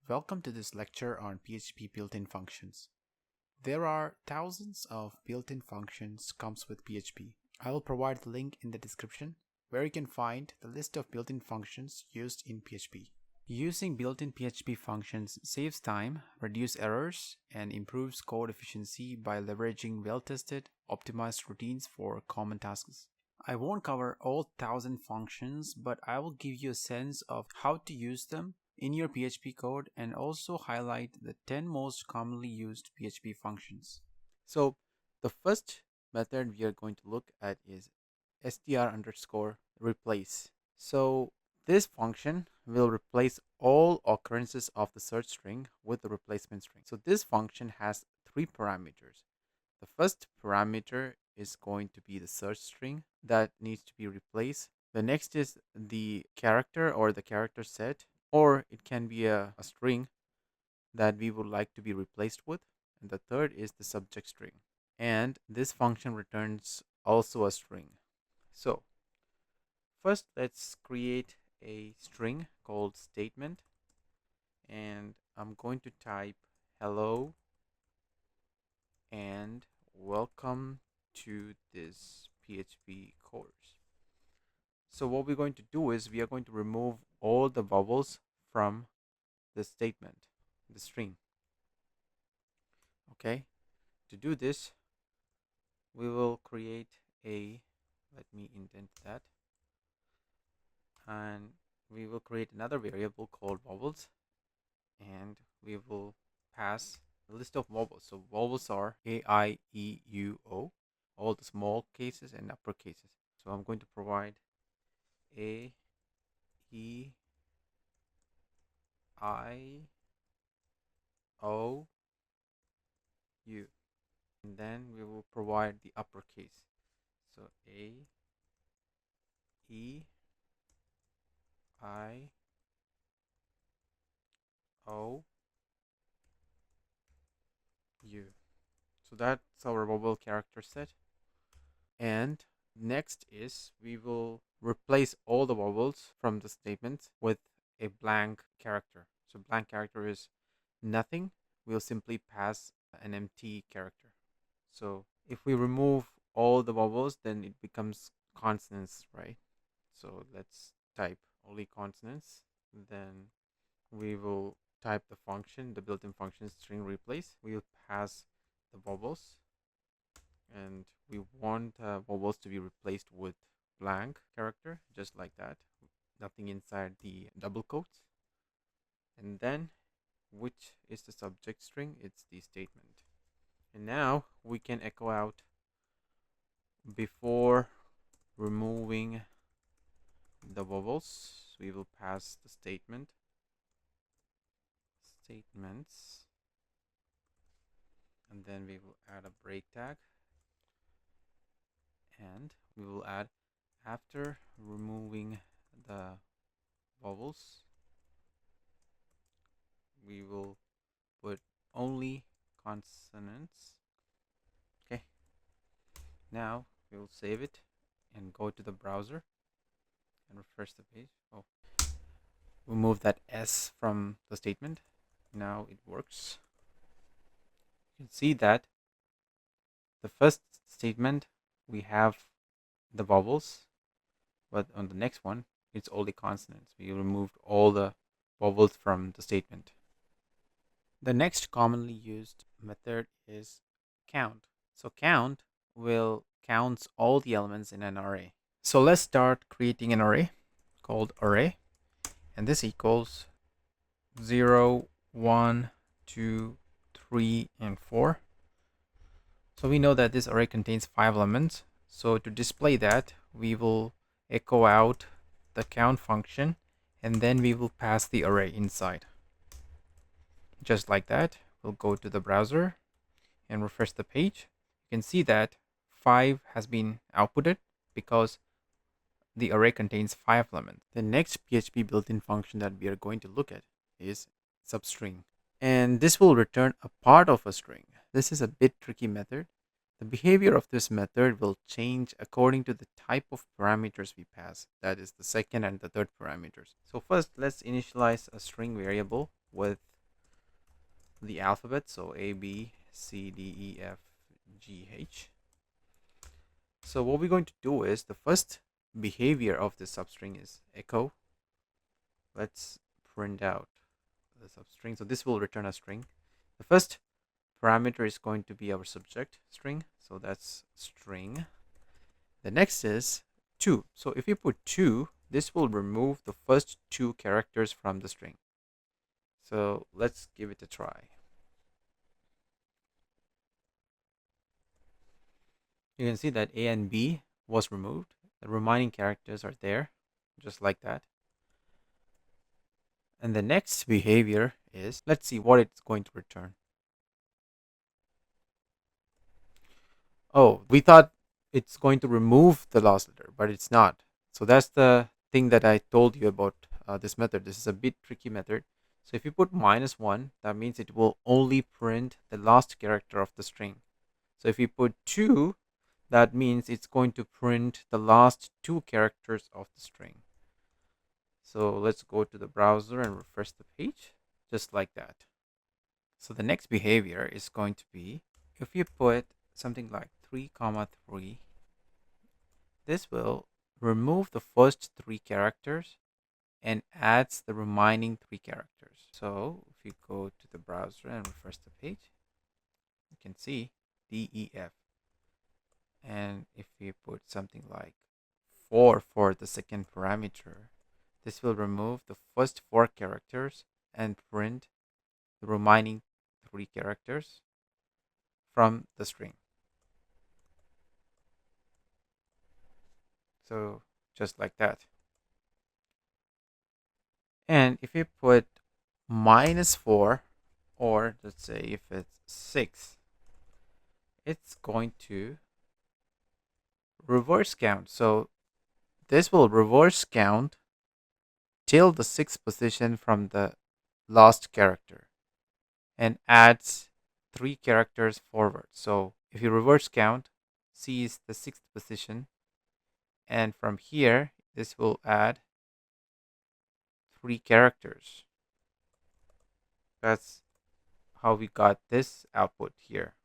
Welcome to this lecture on PHP built-in functions. There are thousands of built-in functions comes with PHP. I will provide the link in the description where you can find the list of built-in functions used in PHP. Using built-in PHP functions saves time, reduces errors, and improves code efficiency by leveraging well-tested, optimized routines for common tasks. I won't cover all 1000 functions, but I will give you a sense of how to use them in your PHP code and also highlight the 10 most commonly used PHP functions. So the first method we are going to look at is str_replace. So this function will replace all occurrences of the search string with the replacement string. So this function has three parameters. The first parameter is going to be the search string that needs to be replaced. The next is the character or the character set, or it can be a string that we would like to be replaced with. And the third is the subject string. And this function returns also a string. So first, let's create a string called statement. And I'm going to type hello and welcome to this PHP course. So what we're going to do is we are going to remove all the vowels from the statement, the string. Okay, to do this, we will create let me indent that, and we will create another variable called vowels, and we will pass a list of vowels. So vowels are A, I, E, U, O, all the small cases and upper cases. So I'm going to provide A, E, I, O, U, and then we will provide the uppercase. So A, E, I, O, U. So that's our vowel character set. And next is we will replace all the vowels from the statement with a blank character. So blank character is nothing. We'll simply pass an empty character. So if we remove all the vowels, then it becomes consonants, right? So let's type only consonants. Then we will type the function, the built-in function string replace. We'll pass the vowels, and we want vowels to be replaced with blank character, just like that, nothing inside the double quotes. And then which is the subject string? It's the statement. And now we can echo out before removing the vowels. We will pass the statements, and then we will add a break tag, and we will add after removing the vowels, we will put only consonants. Okay, now we will save it and go to the browser and refresh the page. Oh, remove that S from the statement. Now it works. You can see that the first statement we have the vowels, but on the next one it's only consonants. We removed all the vowels from the statement. The next commonly used method is count. So count will counts all the elements in an array. So let's start creating an array called array, and this equals 0, 1, 2, 3, and 4. So we know that this array contains 5 elements. So to display that, we will echo out the count function, and then we will pass the array inside. Just like that, we'll go to the browser and refresh the page. You can see that 5 has been outputted because the array contains 5 elements. The next PHP built-in function that we are going to look at is substring. And this will return a part of a string. This is a bit tricky method. The behavior of this method will change according to the type of parameters we pass. That is the second and the third parameters. So first, let's initialize a string variable with the alphabet, so A, B, C, D, E, F, G, H. So what we're going to do is the first behavior of the substring is echo. Let's print out the substring. So this will return a string. The first parameter is going to be our subject string. So that's string. The next is 2. So if you put 2, this will remove the first 2 characters from the string. So let's give it a try. You can see that A and B was removed. The remaining characters are there, just like that. And the next behavior is, let's see what it's going to return. Oh, we thought it's going to remove the last letter, but it's not. So that's the thing that I told you about this method. This is a bit tricky method. So if you put -1, that means it will only print the last character of the string. So if you put 2, that means it's going to print the last 2 characters of the string. So let's go to the browser and refresh the page, just like that. So the next behavior is going to be, if you put something like 3, 3, this will remove the first 3 characters and adds the remaining 3 characters. So if you go to the browser and refresh the page, you can see D, E, F. And if we put something like 4 for the second parameter, this will remove the first 4 characters and print the remaining 3 characters from the string. So just like that. And if you put -4, or let's say if it's 6, it's going to reverse count. So this will reverse count till the 6th position from the last character and adds 3 characters forward. So if you reverse count, C is the 6th position, and from here this will add 3 characters. That's how we got this output here.